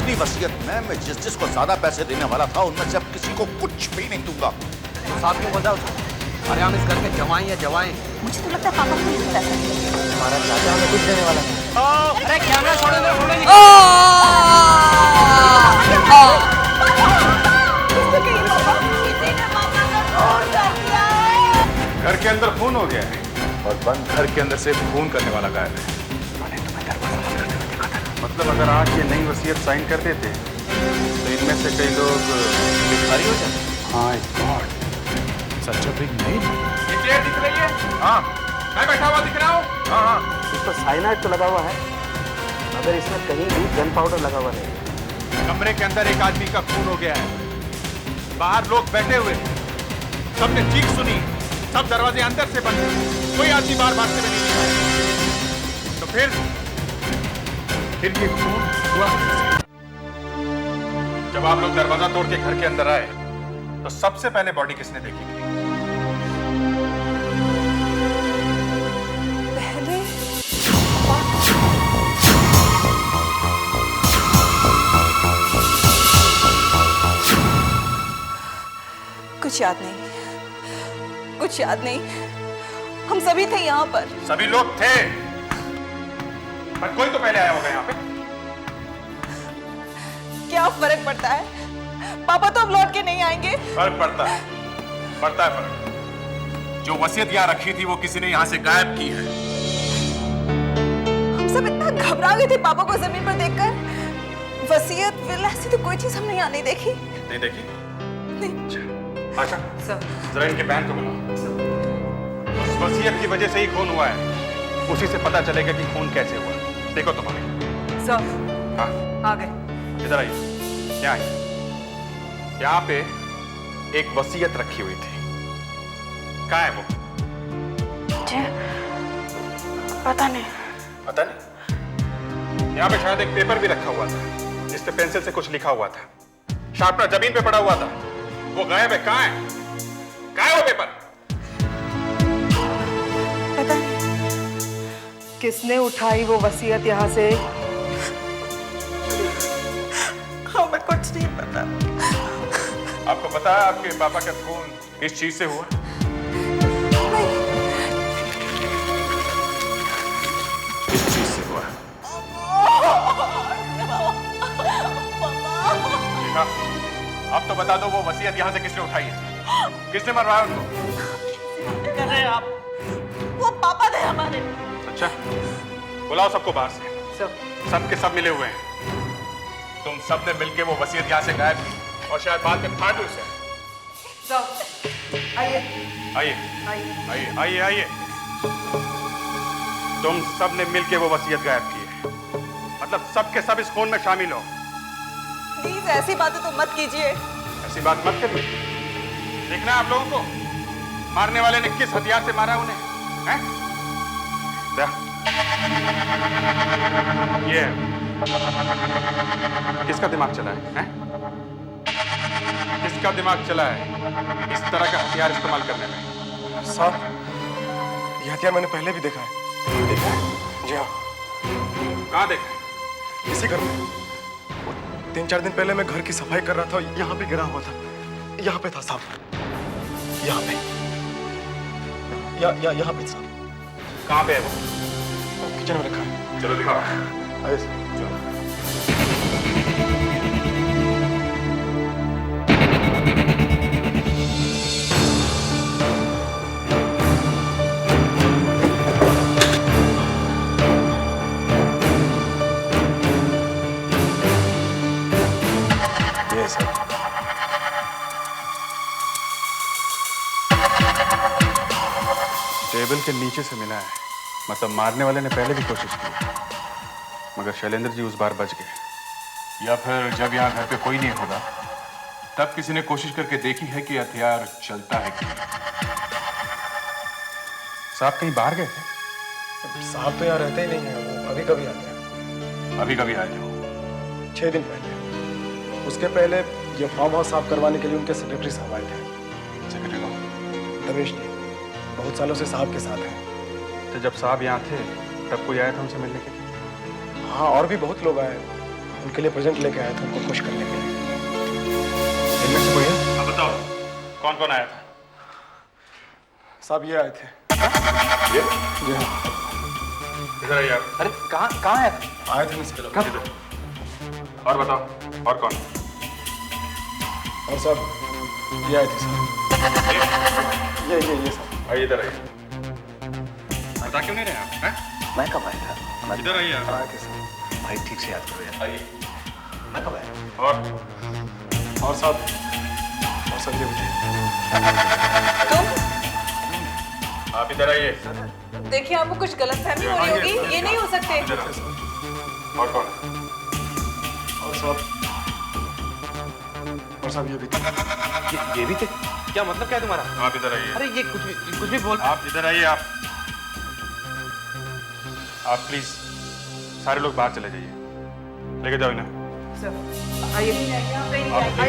अपनी वसीयत में मैं जिसको ज्यादा पैसे देने वाला था उनमें से अब किसी को कुछ भी नहीं दूंगा। तो साथ क्यों बोलता है? अरे हम इस घर के जवाई हैं, जवाई। मुझे तो लगता है पापा को नहीं पैसा देंगे। हमारा चाचा हमें कुछ देने वाला नहीं। अरे कैमरा छोड़ो दो, छोड़ो नहीं। घर के अंदर खून हो गया है और बंद घर के अंदर से खून करने वाला गायब है। मैंने तुम्हें दरवाजा बंद करते हुए देखा था। मतलब अगर आज ये नई वसीयत साइन कर देते तो इनमें से कई लोग भिखारी हो जाते। My God, such a big name. ये चेयर दिख रही है? हाँ, मैं बैठा हुआ दिख रहा हूँ। हाँ, इस पर साइनाइड तो लगा हुआ है, मगर इसमें कहीं भी गन पाउडर लगा हुआ नहीं। कमरे के अंदर एक आदमी का खून हो गया है। बाहर लोग बैठे हुए, सबने चीख सुनी, सब दरवाजे अंदर से बंद, कोई आदमी बाहर भागते हुए नहीं दिखा। तो फिर ये खून हुआ। जब आप लोग दरवाजा तोड़ के घर के अंदर आए तो सबसे पहले बॉडी किसने देखी थी? पहले कुछ याद नहीं, कुछ याद नहीं। हम सभी थे यहाँ पर। सभी लोग थे, पर कोई तो पहले आया होगा यहाँ पे। क्या फर्क पड़ता है? पापा तो अब लौट के नहीं आएंगे। फर्क पड़ता है फर्क। जो वसीयत यहाँ रखी थी वो किसी ने यहाँ से गायब की है। हम सब इतना घबरा गए थे पापा को जमीन पर देखकर। वसीयत विल ऐसी तो कोई चीज हमने यहाँ नहीं देखी। नहीं देखी? नहीं। आशा, जरा इनके बैन को बुलाओ। उस वसीयत की वजह से ही खून हुआ है, उसी से पता चलेगा कि खून कैसे हुआ। देखो तुम्हारे। सर, हाँ, आ गए। इधर आइए। क्या है? यहाँ पे एक वसीयत रखी हुई थी, कहाँ है वो? मुझे पता नहीं। पता नहीं? यहाँ पे शायद एक पेपर भी रखा हुआ था जिस पे पेंसिल से कुछ लिखा हुआ था। शार्पनर जमीन पे पड़ा हुआ था, वो गायब है। कहाँ है? कहाँ है वो पेपर? पता नहीं किसने उठाई वो वसीयत यहाँ से? हमें कुछ नहीं पता। आपको पता है आपके पापा का खून किस चीज से हुआ? किस चीज से हुआ? देखा? अब तो बता दो वो वसीयत यहाँ से किसने उठाई है? किसने मरवाया उनको? कर रहे हैं आप? वो पापा थे हमारे। अच्छा, बुलाओ सबको बाहर से। सब के सब मिले हुए हैं। तुम सब ने मिलके वो वसीयत यहाँ से गायब की और शायद बाद में फाड़ दी उसे। आइए आइए आइए आइए आइए। तुम सब ने मिलके वो वसीयत गायब की है, मतलब सब के सब इस खून में शामिल हो। प्लीज ऐसी बातें तो मत कीजिए। ऐसी बात मत करिए। देखना है आप लोगों को मारने वाले ने किस हथियार से मारा उन्हें, हैं? ये किसका दिमाग चला है? किसका दिमाग चला है इस तरह का हथियार इस्तेमाल करने में? साहब, ये हथियार मैंने पहले भी देखा है। देखा है? जी हाँ। कहाँ देखा है? इसी घर में। 3-4 दिन पहले मैं घर की सफाई कर रहा था, यहाँ पे गिरा हुआ था। यहाँ पे था साहब, यहाँ पे। यहाँ पे साहब। कहाँ पे है वो? किचन में रखा है। चलो दिखाओ। आइए सर। ये सर। टेबल के नीचे से मिला है, मतलब मारने वाले ने पहले भी कोशिश की, मगर शैलेंद्र जी उस बार बच गए। या फिर जब यहाँ घर पे कोई नहीं होगा तब किसी ने कोशिश करके देखी है कि हथियार चलता है कि नहीं। साहब कहीं बाहर गए थे? साहब तो यहाँ रहते ही नहीं है, वो अभी कभी आते हैं। अभी कभी आए थे वो? 6 दिन पहले। उसके पहले ये फार्म हाउस साफ करवाने के लिए उनके सेक्रेटरी साहब आए थे। सेक्रेटरी कौन? रमेश जी, बहुत सालों से साहब के साथ हैं। तो जब साहब यहाँ थे तब कोई आया था उनसे मिलने के लिए? हाँ, और भी बहुत लोग आए, उनके लिए प्रेजेंट लेके आया था, उनको खुश करने के लिए। इनमें से कोई है? अब बताओ कौन कौन आया था? साहब ये आए थे। ये जी हाँ, इधर आइए आप। अरे कहाँ है? आए थे मिस्टर। इधर। और बताओ और कौन? और साहब ये आए थे साहब। ये साहब। आइए इधर आइए। बता क्यों नहीं रहे आप? हैं? मैं कब आया था? इधर आइए आप। आए थे साहब। भाई ठीक से याद करो यार। आइए। मैं कब आया? और साहब ये भी थे। तुम आप इधर आइए। देखिए, आपको कुछ गलतफहमी हो रही होगी, ये नहीं हो सकते। इधर आओ। और कौन? और साहब ये भी थे। ये भी थे? क्या मतलब क्या है तुम्हारा? आप इधर आइए। अरे ये कुछ भी बोल। आप इधर आइए। आप प्लीज सारे लोग बाहर चले जाइए। लेके जाओ इन्हें। आइए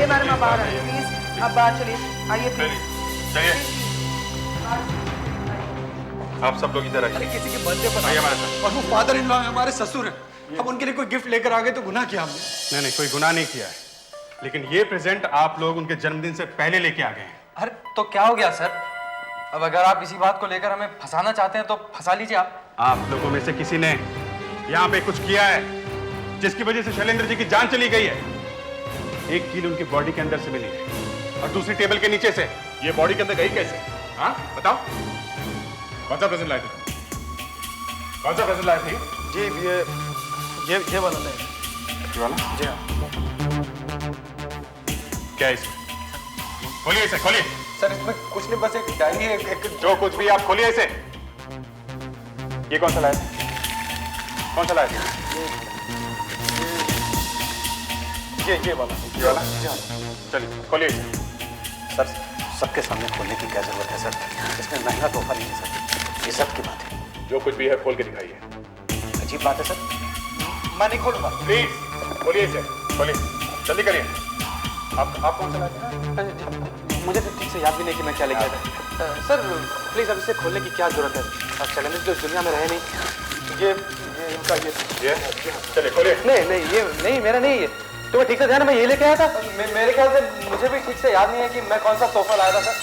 मैडम, आप बाहर आइए प्लीज, आप बाहर चलिए, आइए प्लीज। चलिए आप सब लोग इधर आइए। किसी के बर्थडे पर आइए हमारे साथ। और वो फादर इन लॉ हमारे ससुर हैं। अब उनके लिए कोई गिफ्ट लेकर आ गए तो गुनाह किया हमने। नहीं कोई गुनाह नहीं किया है, लेकिन ये प्रेजेंट आप लोग उनके जन्मदिन से पहले लेके आ गए हैं। अरे तो क्या हो गया सर? अब अगर आप इसी बात को लेकर हमें फंसाना चाहते हैं तो फंसा लीजिए आप लोगों में से किसी ने यहाँ पे कुछ किया है जिसकी वजह से शैलेंद्र जी की जान चली गई है। एक कील उनकी बॉडी के अंदर से मिली है और दूसरी टेबल के नीचे से। ये बॉडी के अंदर गई कैसे? हाँ बताओ। कौन सा प्रेजेंट लाए थे? कौन सा प्रेजेंट लाए थे? जी ये वाला नहीं। ये वाला? जी हाँ। क्या है इसमें? खोलिए इसे, खोलिए। सर इसमें कुछ नहीं, बस एक डायरी है, एक जो कुछ भी आप खोलिए इसे। ये कौन सा लाए थे? कौन सा लाए थे? ये वाला। ये वाला? जी हाँ। चलिए खोलिए इसे। सर सबके सामने खोलने की क्या जरूरत है सर? इसमें महंगा तोहफा नहीं है सर, ये सब की बात है। जो कुछ भी है खोल के दिखाइए। अजीब बात है सर। मैं नहीं खोलूंगा। प्लीज खोलिए इसे, खोलिए जल्दी करिए। आप कौन सा लाए थे? मुझे तो ठीक से याद भी नहीं कि मैं क्या लेके आया था। सर प्लीज अब इसे खोलने की क्या जरूरत है? अब शैलेंद्र तो इस दुनिया में रहे नहीं। ये इनका ये चलिए खोलिए। नहीं ये नहीं, मेरा नहीं ये। तुम्हें ठीक से ध्यान है मैं ये लेके आया था? मेरे ख्याल से मुझे भी ठीक से याद नहीं है कि मैं कौन सा तोहफा लाया था सर।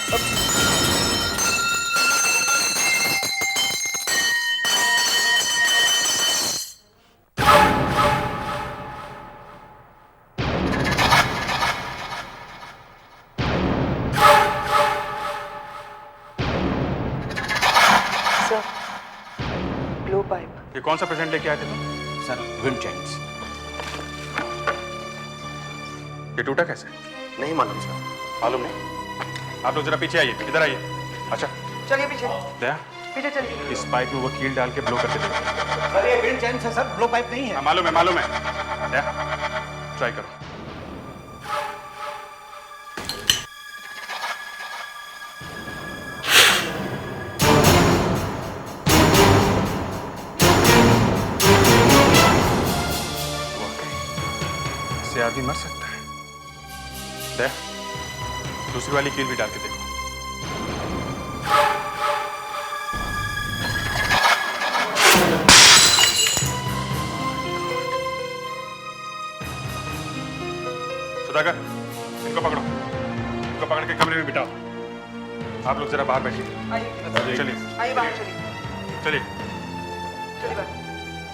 Blow pipe. ये कौन सा प्रेजेंट लेके आए थे तुम? Sir wind Chimes. ये टूटा कैसे? नहीं मालूम सर। मालूम नहीं? आप लोग जरा पीछे आइए, इधर आइए। अच्छा चलिए पीछे दया, पीछे चलिए। इस पाइप में वो कील डाल के ब्लो करके देखो। सर ये विंड चाइम्स है सर, ब्लो पाइप नहीं है। हाँ, मालूम है। दया ट्राई करो। इससे आदमी मर सकता है। दया दूसरी वाली कील भी डाल के देखो। सुधाकर इनको पकड़ो, इनको पकड़ के कमरे में बिठाओ। आप लोग जरा बाहर बैठिए। आइए चलिए आइए बाहर चलिए, चलिए। चलिए बाहर।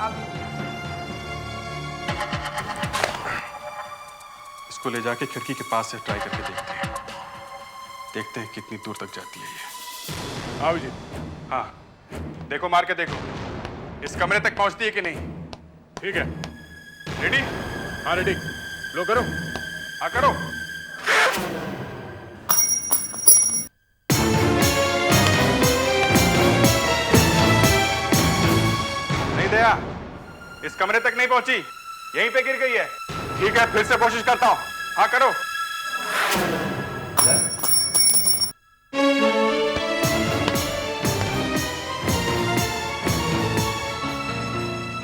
आप इसको ले जाके खिड़की के पास से ट्राई करके देखते हैं कितनी दूर तक जाती है ये। आओ जी। हाँ देखो, मार के देखो इस कमरे तक पहुंचती है कि नहीं। ठीक है, रेडी? हाँ रेडी। लो करो। हाँ करो। नहीं दया, इस कमरे तक नहीं पहुंची, यहीं पे गिर गई है। ठीक है, फिर से कोशिश करता हूं। हाँ करो।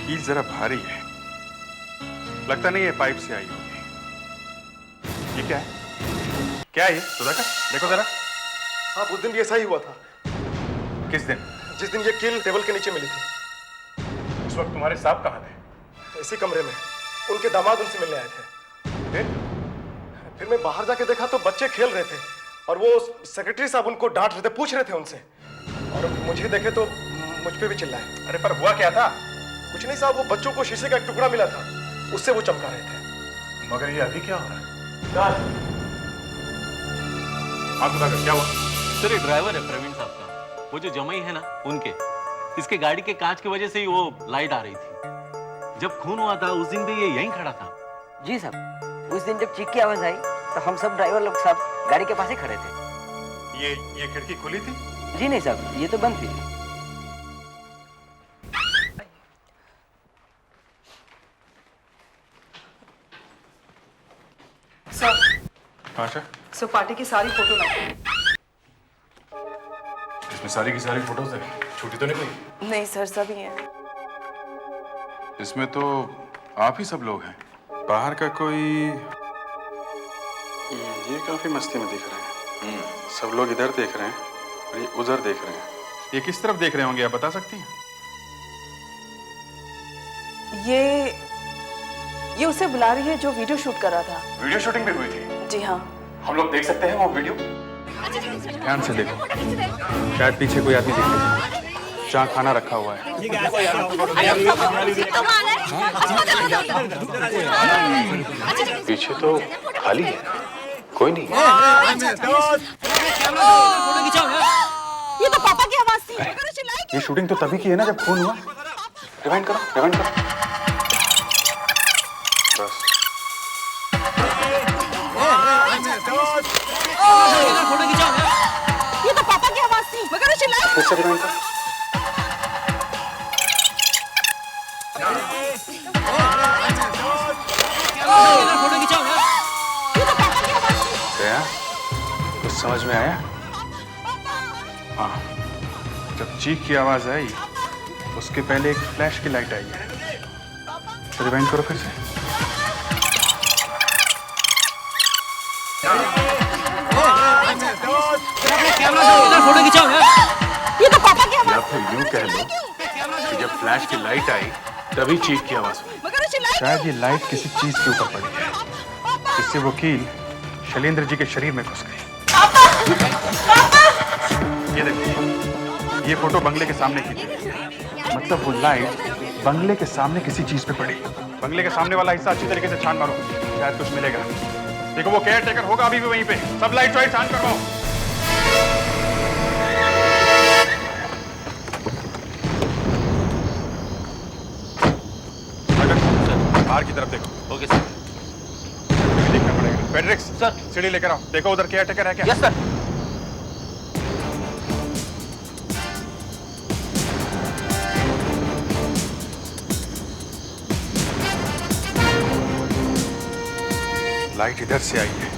कील जरा भारी है, लगता नहीं है पाइप से आई होगी। ये क्या है? क्या है ये? सुधाकर देखो जरा। हाँ उस दिन भी ऐसा ही हुआ था। किस दिन? जिस दिन ये कील टेबल के नीचे मिली थी। उस वक्त तुम्हारे साहब कहाँ थे? इसी कमरे में। उनके दामाद उनसे मिलने आए थे। फिर मैं बाहर जाके देखा तो बच्चे खेल रहे थे और वो सेक्रेटरी साहब उनको डांट रहे थे, पूछ रहे थे उनसे, और मुझे देखे तो मुझ पे भी चिल्लाए। अरे पर हुआ क्या था? कुछ नहीं साहब, वो बच्चों को शीशे का एक टुकड़ा मिला था, उससे वो चमका रहे थे। मगर ये अभी क्या हो रहा है? हाँ सुधाकर, क्या हुआ? सर ये ड्राइवर है प्रवीण साहब का, वो जो जमाई है ना उनके, इसके गाड़ी के कांच की वजह से ही वो लाइट आ रही थी। जब खून हुआ था उस दिन भी ये यहीं खड़ा था। जी साहब, उस दिन जब चीख की आवाज आई तो हम सब ड्राइवर लोग साहब गाड़ी के पास ही खड़े थे। ये खिड़की खुली थी? जी नहीं साहब, ये तो बंद थी। सर अच्छा, सो पार्टी की सारी फोटो लाओ। इसमें सारी की सारी फोटोज है, छुट्टी तो नहीं कोई? नहीं सर, सभी हैं। इसमें तो आप ही सब लोग हैं, बाहर का कोई? ये काफी मस्ती में दिख रहे हैं। सब लोग इधर देख रहे हैं और ये उधर देख रहे हैं। ये किस तरफ देख रहे होंगे, आप बता सकती हैं? ये उसे बुला रही है जो वीडियो शूट कर रहा था। वीडियो शूटिंग भी हुई थी? जी हाँ। हम लोग देख सकते हैं वो वीडियो? ध्यान से देखो, शायद पीछे कोई आदमी दिख रहा है जहाँ खाना रखा हुआ है। पीछे तो खाली है, कोई नहीं। ये तो पापा की आवाज थी। ये शूटिंग तो तभी की है ना जब खून हुआ। रिवाइंड करो, रिवाइंड करो। बस। ये तो पापा की आवाज थी, मगर वो चिल्लाए। फिर से रिवाइंड करो। कुछ समझ में आया? हाँ, जब चीख की आवाज आई उसके पहले एक फ्लैश की लाइट आई है। रिवाइंड करो फिर से। फोटो खिंचाओ ना। ये तो पापा की आवाज। या फिर यूं कह लो कि जब फ्लैश की लाइट आई तभी चीख की आवाज हुई। शायद ये लाइट किसी चीज के ऊपर पड़ी है, जिससे वो कील शैलेंद्र जी के शरीर में घुस गई। ये देखिए, ये फोटो बंगले के सामने की थी, मतलब वो लाइट बंगले के सामने किसी चीज पे पड़ी। बंगले के सामने वाला हिस्सा अच्छी तरीके से छान मारो, शायद कुछ मिलेगा। देखो वो केयर टेकर होगा अभी भी वहीं पे। सब लाइट वाइट छान करवाओ। बाहर की तरफ देखो। Okay sir. देखना पड़ेगा। फेडरिक्स सर, सीढ़ी लेकर आओ, देखो उधर केयर टेकर है क्या? Yes sir. लाइट इधर से आई है,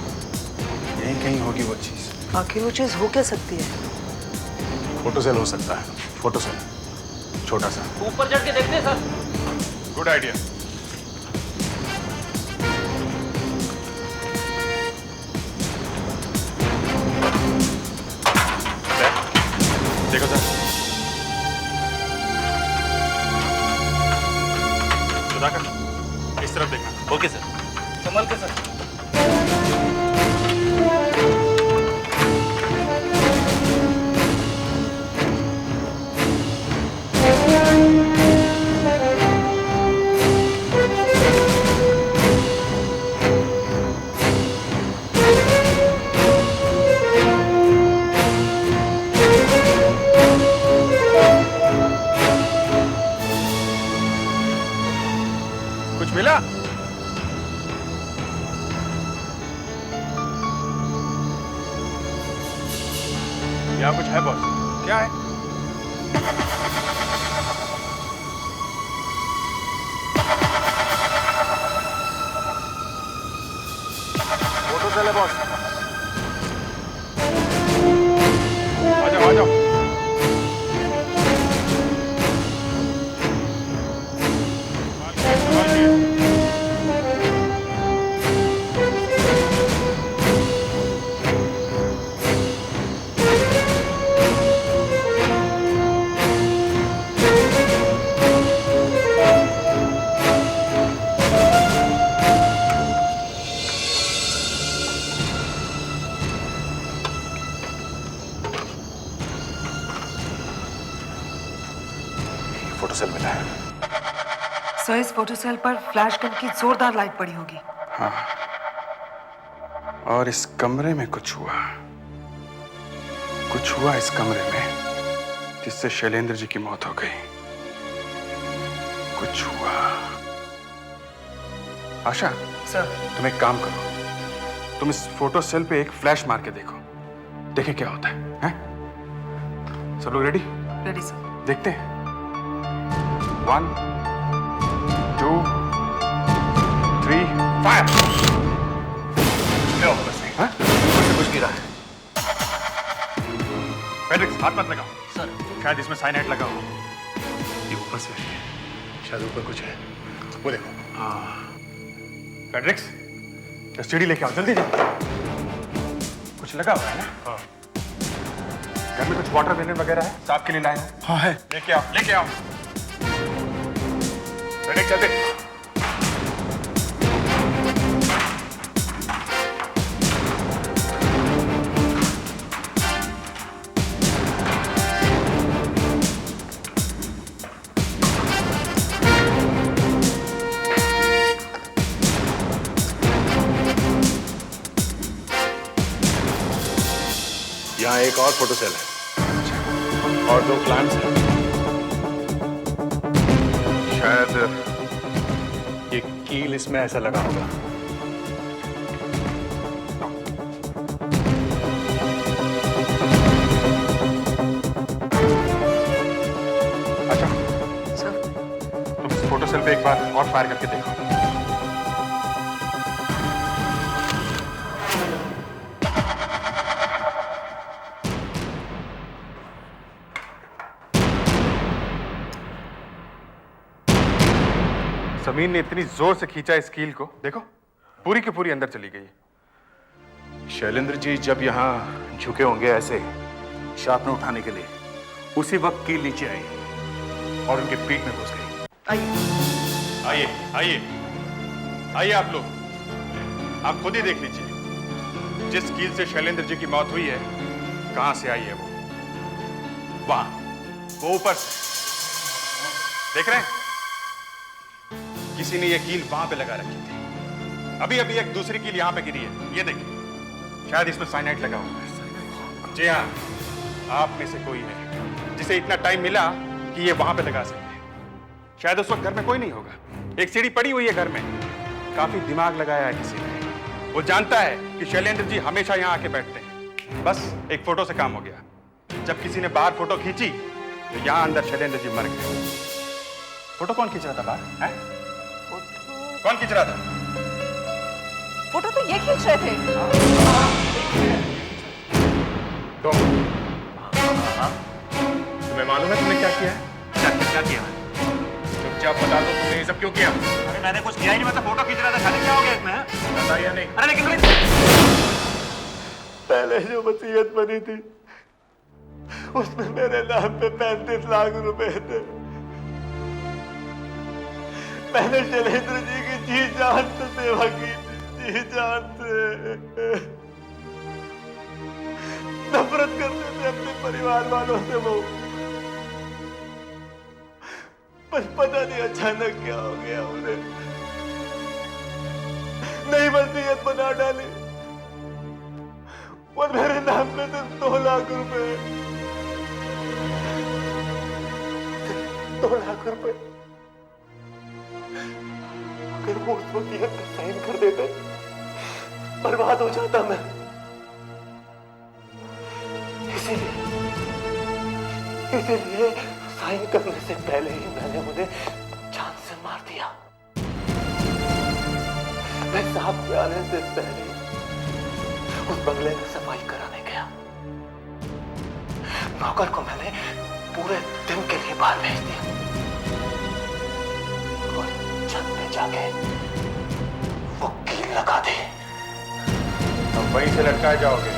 यहीं कहीं होगी वो चीज। आखिर वो चीज हो क्या सकती है? फोटो सेल हो सकता है, फोटो सेल, छोटा सा। ऊपर चढ़ के देखते हैं सर। Good idea. देखो सर, सुधाकर इस तरफ देखना। Okay sir. संभल के सर। कुछ मिला? यहाँ कुछ है बॉस? क्या है? फोटो सेल है बॉस। आ जाओ, आ जाओ। सेल मिला है। सर इस फोटो सेल पर फ्लैश गन की जोरदार लाइट पड़ी होगी। हाँ, और इस कमरे में कुछ हुआ इस कमरे में जिससे शैलेंद्र जी की मौत हो गई। कुछ हुआ। आशा, सर तुम एक काम करो, तुम इस फोटो सेल पे एक फ्लैश मार के देखो, देखे क्या होता है, हैं? सब लोग रेडी? Ready sir. देखते हैं। 1 2 3 फायर। क्या बस नहीं, हाँ? कुछ गिरा है फेड्रिक्स, हाथ मत लगाओ सर। शायद इसमें साइनाइड लगा हो। ये ऊपर से शायद ऊपर कुछ है, वो देखो। फेड्रिक्स, सीढ़ी लेके आओ, जल्दी जल्दी। कुछ लगा हुआ है ना? हाँ। घर में कुछ वाटर वेनर वगैरह है? सांप के लिए लाए हैं? हाँ है। लेके आओ, लेके आओ। फेड्रिक्स, चलते। यहाँ एक और फोटो सेल है और 2 प्लांट्स हैं। शायद ये कील इसमें ऐसा लगा होगा। अच्छा, सर तुम इस फोटो सेल पे एक बार और फायर करके देखो। जमीन ने इतनी जोर से खींचा इस कील को, देखो पूरी की पूरी अंदर चली गई। शैलेंद्र जी जब यहाँ झुके होंगे ऐसे शार्पनर उठाने के लिए, उसी वक्त कील नीचे आई और उनके पीठ में घुस गई। आइए। आइए आइए आइए, आप लोग, आप खुद ही देख लीजिए जिस कील से शैलेंद्र जी की मौत हुई है, कहां से आई है वो। वहां, वो ऊपर से देख रहे हैं, किसी ने ये कील वहां पे लगा रखी थी। अभी अभी एक दूसरी कील यहां पे गिरी है, ये देखिए, शायद इसमें साइनाइड लगा हुआ है। जी हाँ, आप में से कोई है जिसे इतना टाइम मिला कि ये वहां पे लगा सकते हैं। शायद उस वक्त घर में कोई नहीं होगा, एक सीढ़ी पड़ी हुई है घर में, काफी दिमाग लगाया है किसी ने। वो जानता है कि शैलेंद्र जी हमेशा यहां आके बैठते हैं। बस एक फोटो से काम हो गया। जब किसी ने बाहर फोटो खींची तो यहां अंदर शैलेंद्र जी मर गए। फोटो कौन खींच रहा था बाहर, हैं? कौन खींच रहा था? फोटो तो ये खींच रहे थे। तुम्हें मालूम है तुमने क्या किया है? क्या किया? चुपचाप बता दो, तुमने ये सब क्यों किया? अरे मैंने कुछ किया ही नहीं, मैं तो फोटो खींच रहा था। खाली क्या हो गया इसमें? बताइए नहीं। अरे लेकिन पहले जो वसीयत बनी थी उसमें मेरे नाम पे 35 लाख रुपए थे। मैंने शैलेंद्र जी की जी जान से सेवा की, जी जान से। नफरत करते थे अपने परिवार वालों से वो, बस पता नहीं अचानक क्या हो गया उन्हें। नई वसीयत बना डाली और मेरे नाम पे सिर्फ 2 लाख रुपए, 2 लाख रुपए। अगर वो उस वसीयत पे साइन कर देते, बर्बाद हो जाता मैं। इसीलिए साइन करने से पहले ही मैंने उन्हें जान से मार दिया। मैं साहब के आने से पहले उस बंगले में सफाई कराने गया। नौकर को मैंने पूरे दिन के लिए बाहर भेज दिया और छत पे जाके वो कील लगा दी। अब वहीं से लटकाए जाओगे?